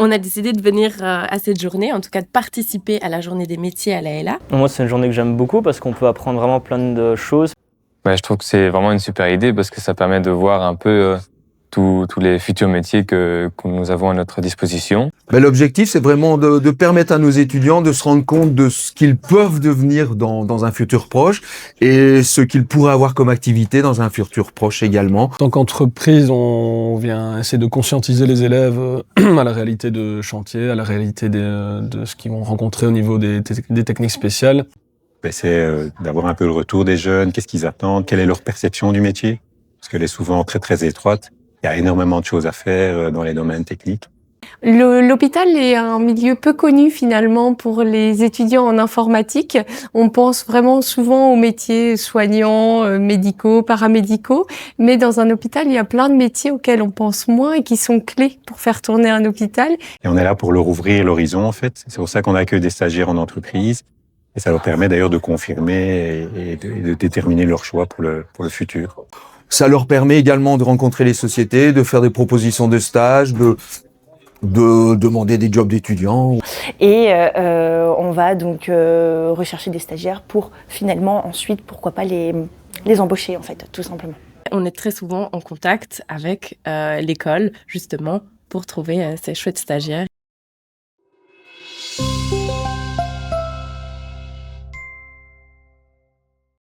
On a décidé de venir à cette journée, en tout cas de participer à la journée des métiers à la LA. Moi, c'est une journée que j'aime beaucoup parce qu'on peut apprendre vraiment plein de choses. Ouais, je trouve que c'est vraiment une super idée parce que ça permet de voir un peu tous les futurs métiers que nous avons à notre disposition. L'objectif, c'est vraiment de permettre à nos étudiants de se rendre compte de ce qu'ils peuvent devenir dans un futur proche et ce qu'ils pourraient avoir comme activité dans un futur proche également. En tant qu'entreprise, on vient essayer de conscientiser les élèves à la réalité de chantier, à la réalité de ce qu'ils vont rencontrer au niveau des techniques spéciales. C'est d'avoir un peu le retour des jeunes, qu'est-ce qu'ils attendent, quelle est leur perception du métier, parce qu'elle est souvent très très étroite. Il y a énormément de choses à faire dans les domaines techniques. L'hôpital est un milieu peu connu finalement pour les étudiants en informatique. On pense vraiment souvent aux métiers soignants, médicaux, paramédicaux, mais dans un hôpital, il y a plein de métiers auxquels on pense moins et qui sont clés pour faire tourner un hôpital. Et on est là pour leur ouvrir l'horizon en fait. C'est pour ça qu'on accueille des stagiaires en entreprise. Et ça leur permet d'ailleurs de confirmer et de déterminer leur choix pour le futur. Ça leur permet également de rencontrer les sociétés, de faire des propositions de stage, de demander des jobs d'étudiants. Et on va donc rechercher des stagiaires pour finalement ensuite, pourquoi pas les embaucher en fait, tout simplement. On est très souvent en contact avec l'école justement pour trouver ces chouettes stagiaires.